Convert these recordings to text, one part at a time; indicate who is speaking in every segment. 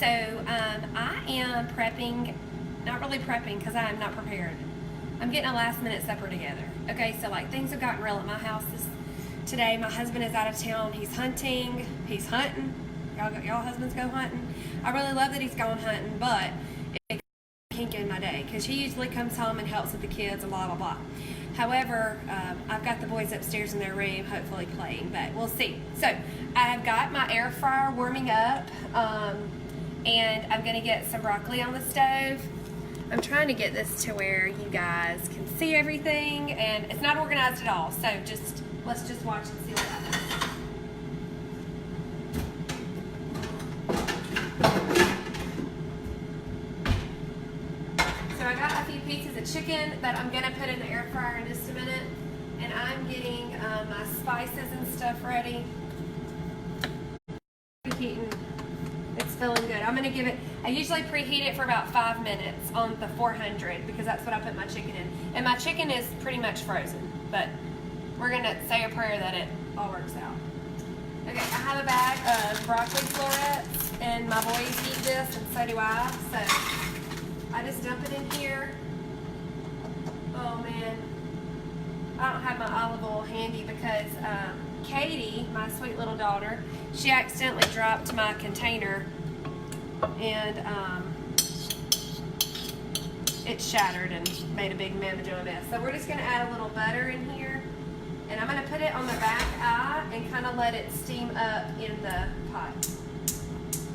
Speaker 1: I am prepping, not really prepping because I am not prepared. I'm getting a last minute supper together. Okay, so like things have gotten real at my house today. My husband is out of town. He's hunting. Y'all husbands go hunting. I really love that he's gone hunting, but it's a kink in my day because he usually comes home and helps with the kids and blah, blah, blah. However, I've got the boys upstairs in their room, hopefully playing, but we'll see. So I've got my air fryer warming up, and I'm going to get some broccoli on the stove. I'm trying to get this to where you guys can see everything, and it's not organized at all, so let's just watch and see what happens. So I got a few pieces of chicken that I'm going to put in the air fryer in just a minute, and I'm getting my spices and stuff ready. Preheating. It's feeling good. I'm going to give it, I usually preheat it for about 5 minutes on the 400 because that's what I put my chicken in. And my chicken is pretty much frozen, but we're going to say a prayer that it all works out. Okay, I have a bag of broccoli florets, and my boys eat this, and so do I. So I just dump it in here. Oh man, I don't have my olive oil handy because Katie, my sweet little daughter, she accidentally dropped my container and it shattered and made a big mess. So we're just going to add a little butter in here, and I'm going to put it on the back eye and kind of let it steam up in the pot.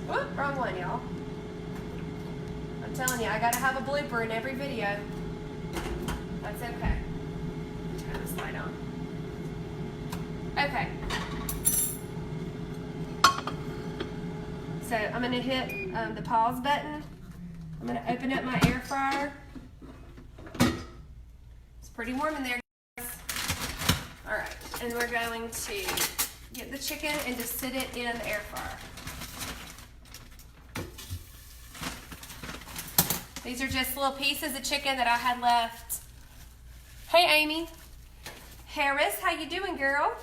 Speaker 1: Whoop, wrong one, y'all. I'm telling you, I got to have a blooper in every video. That's okay. Turn this light on. Okay. So I'm going to hit the pause button. I'm going to open up my air fryer. It's pretty warm in there, guys. All right, and we're going to get the chicken and just sit it in the air fryer. These are just little pieces of chicken that I had left. Hey, Amy. Harris, how you doing, girl?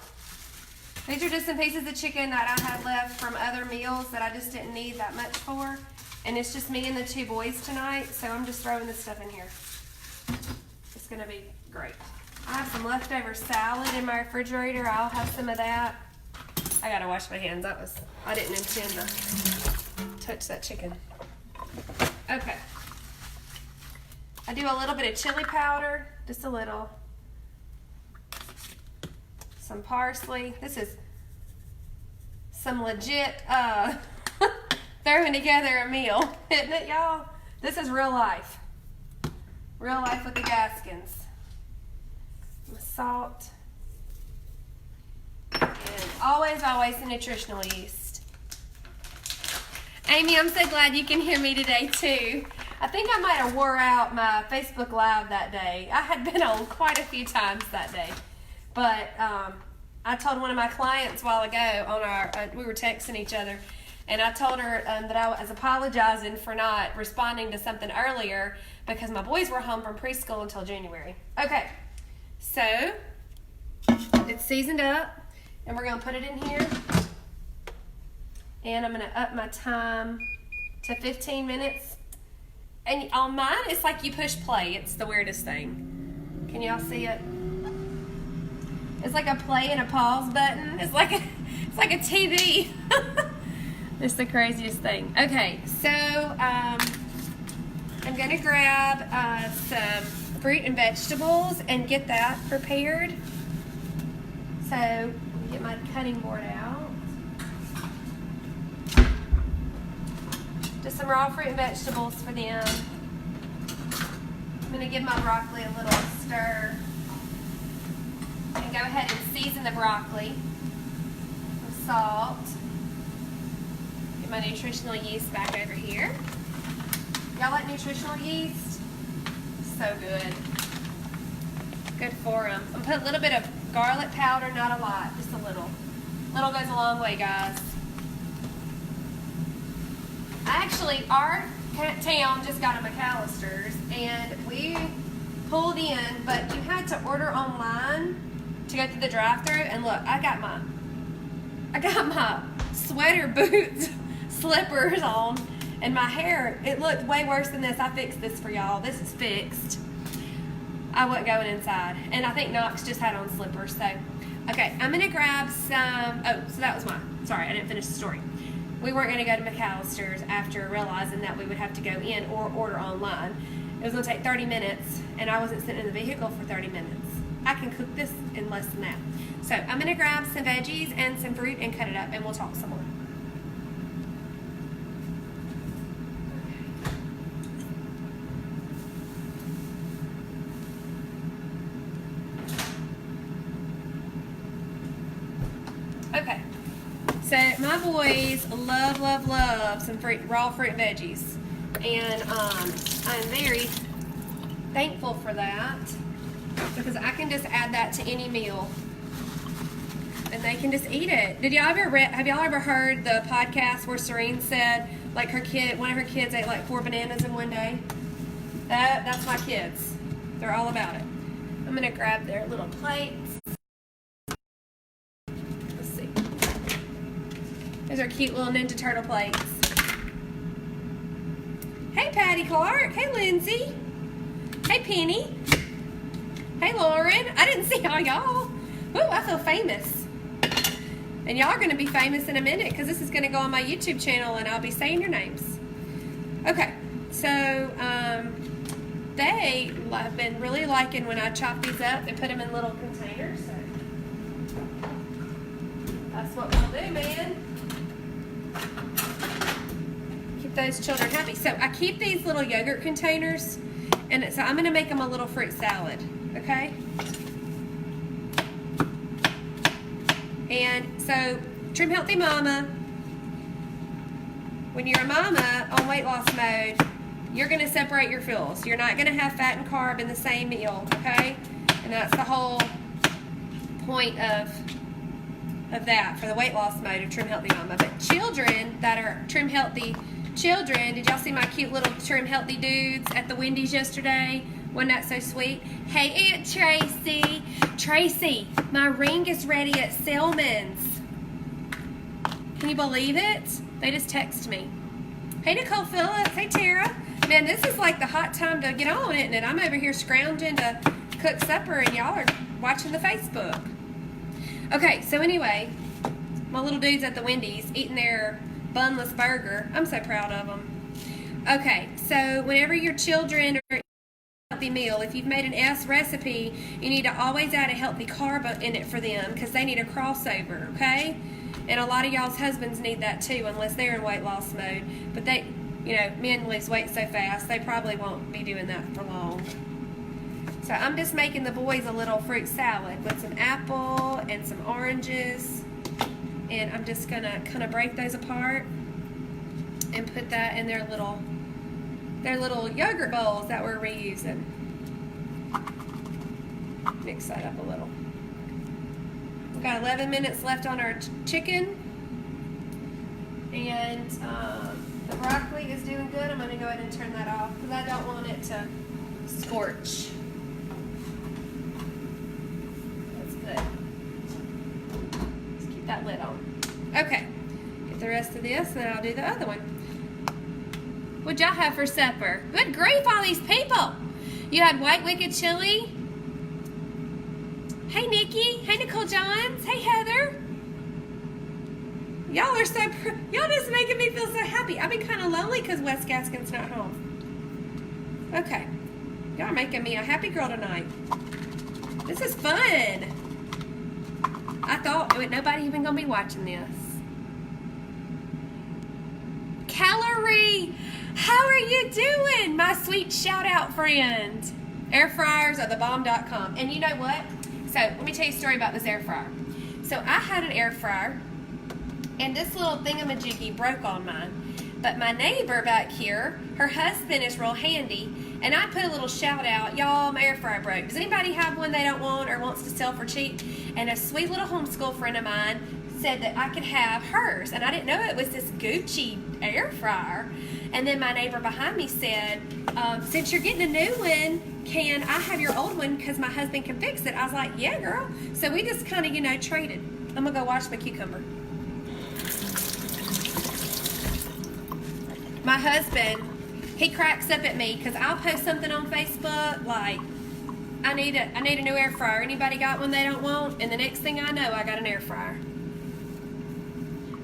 Speaker 1: These are just some pieces of chicken that I had left from other meals that I just didn't need that much for. And it's just me and the 2 boys tonight, so I'm just throwing this stuff in here. It's gonna be great. I have some leftover salad in my refrigerator. I'll have some of that. I gotta wash my hands. I didn't intend to touch that chicken. Okay. I do a little bit of chili powder, just a little. Some parsley. This is some legit throwing together a meal, isn't it, y'all? This is real life. Real life with the Gaskins. Some salt. And always the nutritional yeast. Amy, I'm so glad you can hear me today too. I think I might have wore out my Facebook Live that day. I had been on quite a few times that day. But I told one of my clients a while ago on we were texting each other, and I told her that I was apologizing for not responding to something earlier because my boys were home from preschool until January. Okay, so it's seasoned up, and we're going to put it in here, and I'm going to up my time to 15 minutes. And on mine, it's like you push play. It's the weirdest thing. Can y'all see it? It's like a play and a pause button. It's like a TV. It's the craziest thing. Okay, so I'm gonna grab some fruit and vegetables and get that prepared. So get my cutting board out. Just some raw fruit and vegetables for them. I'm gonna give my broccoli a little stir. And go ahead and season the broccoli with salt. Get my nutritional yeast back over here. Y'all like nutritional yeast? So good. Good for them. I'm gonna put a little bit of garlic powder, not a lot, just a little. Little goes a long way, guys. Actually, our town just got a McAllister's, and we pulled in, but you had to order online to go through the drive-thru. And look, I got my sweater boots, slippers on, And my hair, it looked way worse than this. I fixed this for y'all. This is fixed. I wasn't going inside. And I think Knox just had on slippers. So, okay, I'm going to grab some. Oh, so that was mine. Sorry, I didn't finish the story. We weren't going to go to McAllister's after realizing that we would have to go in or order online. It was going to take 30 minutes, and I wasn't sitting in the vehicle for 30 minutes. I can cook this in less than that. So I'm going to grab some veggies and some fruit and cut it up, and we'll talk some more. Okay, so my boys love some fruit, raw fruit and veggies, and I'm very thankful for that because I can just add that to any meal, and they can just eat it. Have y'all ever heard the podcast where Serene said like one of her kids ate like 4 bananas in one day? That's my kids. They're all about it. I'm gonna grab their little plates. These are cute little Ninja Turtle plates. Hey, Patty Clark. Hey, Lindsay. Hey, Penny. Hey, Lauren. I didn't see all y'all. Ooh, I feel famous. And y'all are going to be famous in a minute because this is going to go on my YouTube channel and I'll be saying your names. Okay, so they have been really liking when I chop these up and put them in little containers. So that's what we'll do, man. Keep those children happy. So I keep these little yogurt containers, and so I'm going to make them a little fruit salad, okay? And so, Trim Healthy Mama, when you're a mama on weight loss mode, you're going to separate your fuels. You're not going to have fat and carb in the same meal, okay? And that's the whole point of that for the weight loss mode of Trim Healthy Mama. But children that are Trim Healthy children, did y'all see my cute little Trim Healthy dudes at the Wendy's yesterday? Wasn't that so sweet? Hey, Aunt Tracy. Tracy, my ring is ready at Selman's. Can you believe it? They just texted me. Hey, Nicole Phillips. Hey, Tara. Man, this is like the hot time to get on, isn't it? I'm over here scrounging to cook supper, and y'all are watching the Facebook. Okay, so anyway, my little dudes at the Wendy's eating their bunless burger. I'm so proud of them. Okay, so whenever your children are healthy meal, if you've made an S recipe, you need to always add a healthy carb in it for them because they need a crossover, okay? And a lot of y'all's husbands need that too, unless they're in weight loss mode. But they, you know, men lose weight so fast, they probably won't be doing that for long. So I'm just making the boys a little fruit salad with some apple and some oranges. And I'm just gonna kind of break those apart and put that in their little yogurt bowls that we're reusing. Mix that up a little. We've got 11 minutes left on our chicken. And the broccoli is doing good. I'm gonna go ahead and turn that off because I don't want it to scorch. That's good. Let's keep that lid on. Okay, get the rest of this, and then I'll do the other one. What'd y'all have for supper? Good grief, all these people. You had white wicked chili. Hey, Nikki. Hey, Nicole Johns. Hey, Heather. Y'all are so, y'all just making me feel so happy. I've been kind of lonely because Wes Gaskin's not home. Okay. Y'all are making me a happy girl tonight. This is fun. I thought nobody even gonna be watching this. Calorie, how are you doing, my sweet shout out friend? Air fryers are thebomb.com. And you know what? So let me tell you a story about this air fryer. So I had an air fryer, and this little thingamajiggy broke on mine. But my neighbor back here, her husband is real handy, and I put a little shout out, y'all, my air fryer broke. Does anybody have one they don't want or wants to sell for cheap? And a sweet little homeschool friend of mine said that I could have hers, and I didn't know it was this Gucci air fryer. And then my neighbor behind me said, since you're getting a new one, can I have your old one because my husband can fix it? I was like, yeah, girl. So we just kind of, traded. I'm going to go wash my cucumber. My husband, he cracks up at me because I'll post something on Facebook like, I need a new air fryer. Anybody got one they don't want? And the next thing I know, I got an air fryer.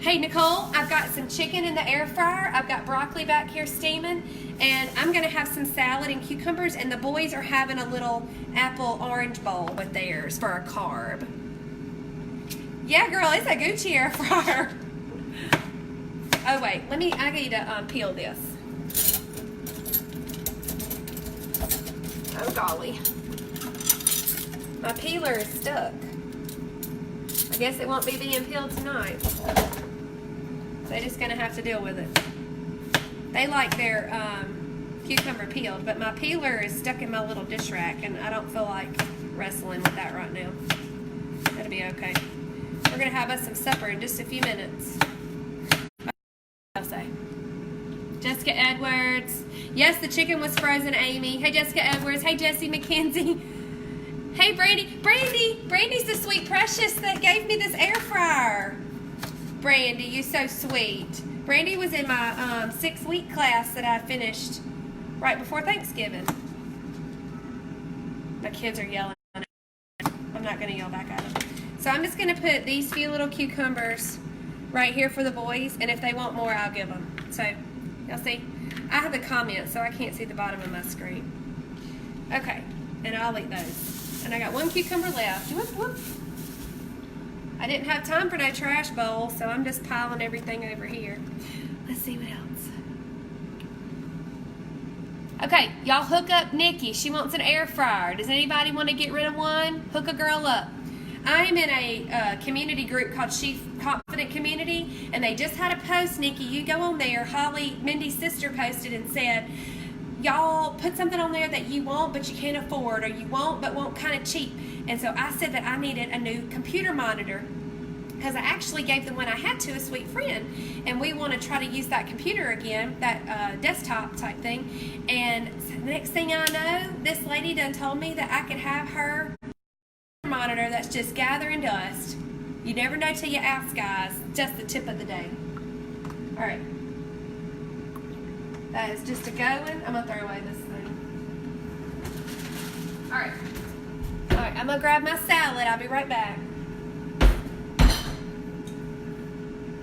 Speaker 1: Hey Nicole, I've got some chicken in the air fryer. I've got broccoli back here steaming, and I'm gonna have some salad and cucumbers, and the boys are having a little apple orange bowl with theirs for a carb. Yeah, girl, it's a Gucci air fryer. Oh wait, I need to peel this. Oh golly. My peeler is stuck. I guess it won't be being peeled tonight. They're just gonna have to deal with it. They like their cucumber peeled, but my peeler is stuck in my little dish rack, and I don't feel like wrestling with that right now. That'll be okay. We're gonna have us some supper in just a few minutes. I'll say. Jessica Edwards. Yes, the chicken was frozen, Amy. Hey, Jessica Edwards. Hey, Jessie McKenzie. Hey, Brandy. Brandy's the sweet precious that gave me this air fryer. Brandy, you so sweet. Brandy was in my 6-week class that I finished right before Thanksgiving. My kids are yelling. I'm not going to yell back at them. So I'm just going to put these few little cucumbers right here for the boys, and if they want more, I'll give them. So, y'all see? I have a comment, so I can't see the bottom of my screen. Okay, and I'll eat those. And I got 1 cucumber left. Whoop, whoop. I didn't have time for no trash bowl, so I'm just piling everything over here. Let's see what else. Okay, y'all hook up Nikki. She wants an air fryer. Does anybody want to get rid of one? Hook a girl up. I'm in a community group called She Confident Community, and they just had a post, Nikki. You go on there. Holly, Mindy's sister, posted and said, y'all put something on there that you want but you can't afford, or you want but want kind of cheap. And so I said that I needed a new computer monitor because I actually gave the one I had to a sweet friend, and we want to try to use that computer again, that desktop type thing. And so the next thing I know, this lady done told me that I could have her monitor that's just gathering dust. You never know till you ask, guys. Just the tip of the day. All right. That is just a going. I'm going to throw away this thing. All right. All right, I'm going to grab my salad. I'll be right back.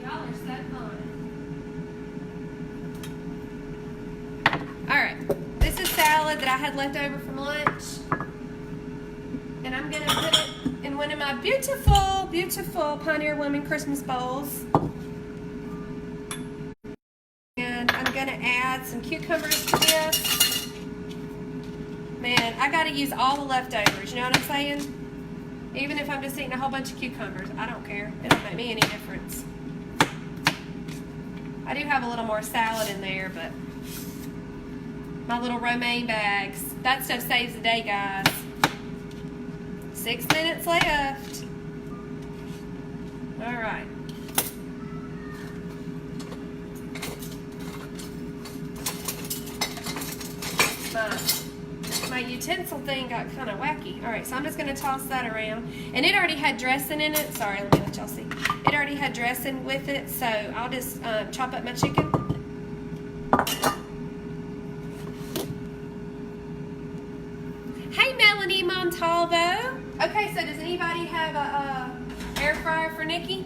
Speaker 1: Y'all are so fun. All right. This is salad that I had left over from lunch. And I'm going to put it in one of my beautiful, beautiful Pioneer Woman Christmas bowls. And I'm going to add some cucumbers to this. Man, I got to use all the leftovers, you know what I'm saying? Even if I'm just eating a whole bunch of cucumbers, I don't care. It don't make me any difference. I do have a little more salad in there, but my little romaine bags, that stuff saves the day, guys. 6 minutes left. All right. My utensil thing got kind of wacky. All right, so I'm just going to toss that around. And it already had dressing in it. Sorry, let me let y'all see. It already had dressing with it, so I'll just chop up my chicken. Hey, Melanie Montalvo. Okay, so does anybody have a air fryer for Nikki?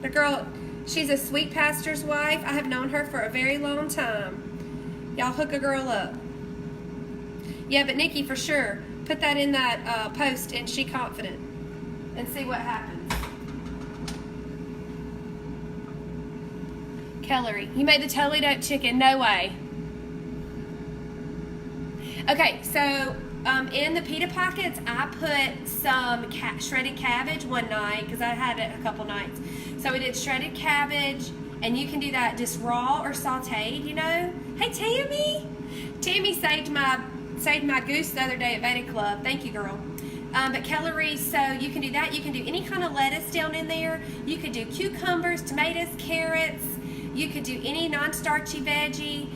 Speaker 1: The girl, she's a sweet pastor's wife. I have known her for a very long time. Y'all hook a girl up. Yeah, but Nikki, for sure, put that in that post in She Confident and see what happens. Kellery, you made the totally dope chicken. No way. Okay, so in the pita pockets, I put some shredded cabbage one night because I had it a couple nights. So we did shredded cabbage, and you can do that just raw or sauteed, you know. Hey, Tammy. Tammy saved my goose the other day at Beta Club. Thank you, girl. But Kellery, so you can do that. You can do any kind of lettuce down in there. You could do cucumbers, tomatoes, carrots. You could do any non-starchy veggie.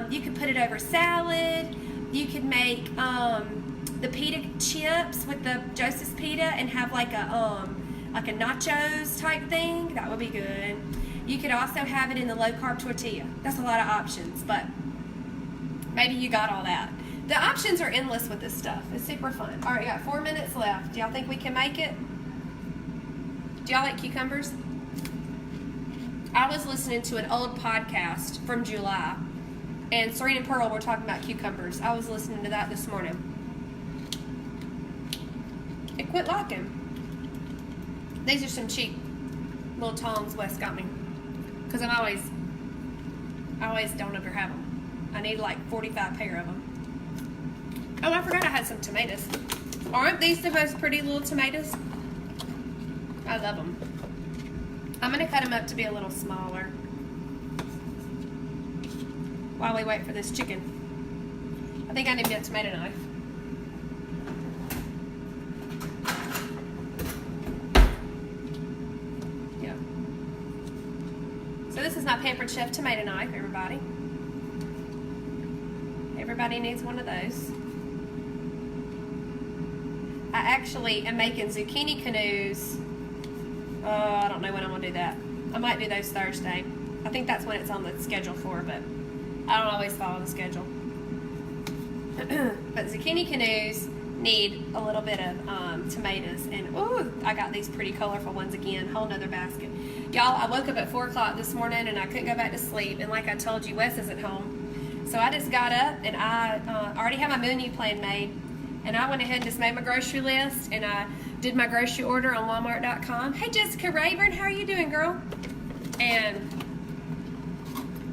Speaker 1: You could put it over salad. You could make the pita chips with the Joseph's pita and have like a nachos type thing. That would be good. You could also have it in the low-carb tortilla. That's a lot of options, but maybe you got all that. The options are endless with this stuff. It's super fun. All right, we got 4 minutes left. Do y'all think we can make it? Do y'all like cucumbers? I was listening to an old podcast from July, and Serena and Pearl were talking about cucumbers. I was listening to that this morning. And quit liking. These are some cheap little tongs Wes got me, because I always don't ever have them. I need like 45 pair of them. Oh, I forgot I had some tomatoes. Aren't these the most pretty little tomatoes? I love them. I'm going to cut them up to be a little smaller while we wait for this chicken. I think I need me a tomato knife. Yeah. So this is my Pampered Chef tomato knife, everybody. Everybody needs one of those. I actually am making zucchini canoes. I don't know when I'm going to do that. I might do those Thursday. I think that's when it's on the schedule for, but I don't always follow the schedule. But zucchini canoes need a little bit of tomatoes. And, ooh, I got these pretty colorful ones again. Whole nother basket. Y'all, I woke up at 4 o'clock this morning and I couldn't go back to sleep. And like I told you, Wes isn't home. So I just got up and I already had my menu plan made. And I went ahead and just made my grocery list, and I did my grocery order on Walmart.com. Hey, Jessica Rayburn, how are you doing, girl? And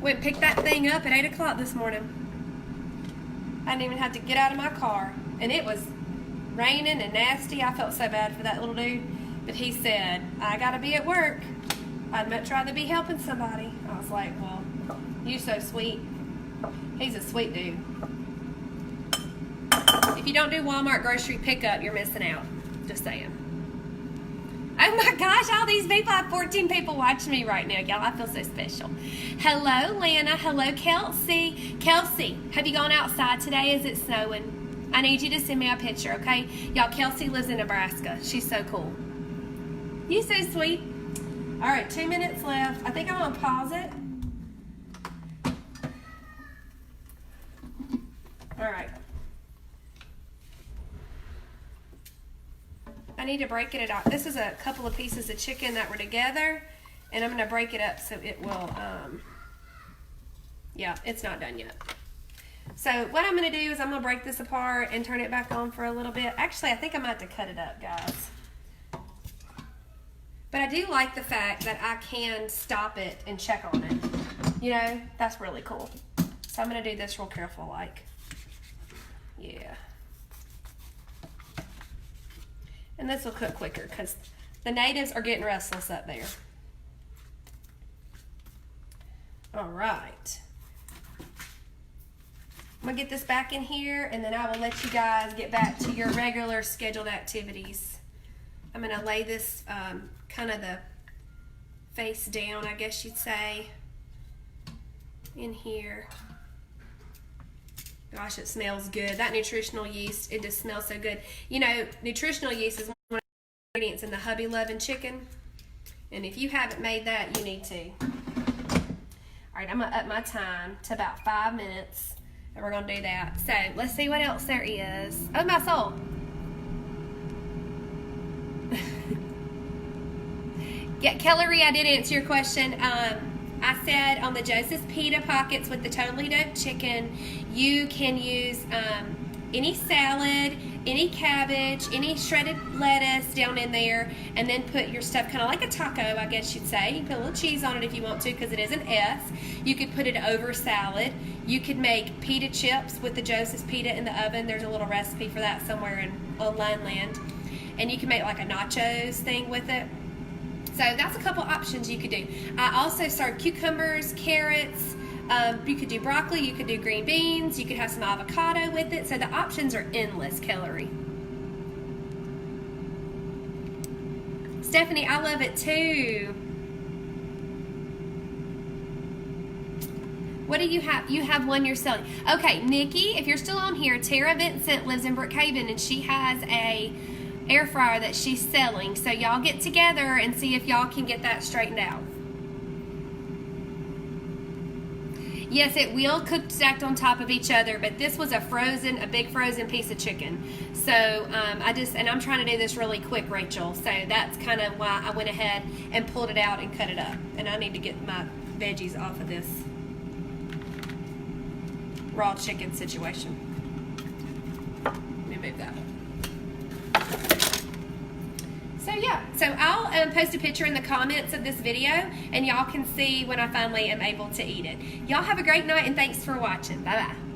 Speaker 1: went and picked that thing up at 8 o'clock this morning. I didn't even have to get out of my car. And it was raining and nasty. I felt so bad for that little dude. But he said, I got to be at work. I'd much rather be helping somebody. I was like, well, you so sweet. He's a sweet dude. If you don't do Walmart grocery pickup, you're missing out. Just saying. Oh my gosh, all these people. I have 14 people watching me right now, y'all. I feel so special. Hello, Lana. Hello, Kelsey. Kelsey, have you gone outside today? Is it snowing? I need you to send me a picture, okay? Y'all, Kelsey lives in Nebraska. She's so cool. You so sweet. All right, 2 minutes left. I think I'm going to pause it. All right. I need to break it up. This is a couple of pieces of chicken that were together, and I'm going to break it up so it will, yeah, it's not done yet. So what I'm going to do is I'm going to break this apart and turn it back on for a little bit. Actually, I think I'm going to have to cut it up, guys. But I do like the fact that I can stop it and check on it. You know, that's really cool. So I'm going to do this real careful, like, yeah. And this will cook quicker because the natives are getting restless up there. All right. I'm going to get this back in here, and then I will let you guys get back to your regular scheduled activities. I'm going to lay this kind of the face down, I guess you'd say, in here. Gosh, it smells good. That nutritional yeast, it just smells so good. You know, nutritional yeast is one of the ingredients in the Hubby Lovin' chicken. And if you haven't made that, you need to. All right, I'm going to up my time to about 5 minutes. And we're going to do that. So, let's see what else there is. Oh, my soul. Yeah, Kellery, I did answer your question. I said on the Joseph's Pita Pockets with the totally doped chicken, you can use any salad, any cabbage, any shredded lettuce down in there, and then put your stuff kind of like a taco, I guess you'd say. You can put a little cheese on it if you want to because it is an S. You could put it over salad. You could make pita chips with the Joseph's Pita in the oven. There's a little recipe for that somewhere in online land. And you can make like a nachos thing with it. So that's a couple options you could do. I also serve cucumbers, carrots. You could do broccoli. You could do green beans. You could have some avocado with it. So the options are endless, Kellery. Stephanie, I love it too. What do you have? You have one you're selling. Okay, Nikki, if you're still on here, Tara Vincent lives in Brookhaven, and she has a air fryer that she's selling. So y'all get together and see if y'all can get that straightened out. Yes, it will cook stacked on top of each other, but this was a big frozen piece of chicken. So I'm trying to do this really quick, Rachel. So that's kind of why I went ahead and pulled it out and cut it up. And I need to get my veggies off of this raw chicken situation. Let me move that one. So yeah, so I'll post a picture in the comments of this video, and y'all can see when I finally am able to eat it. Y'all have a great night, and thanks for watching. Bye-bye.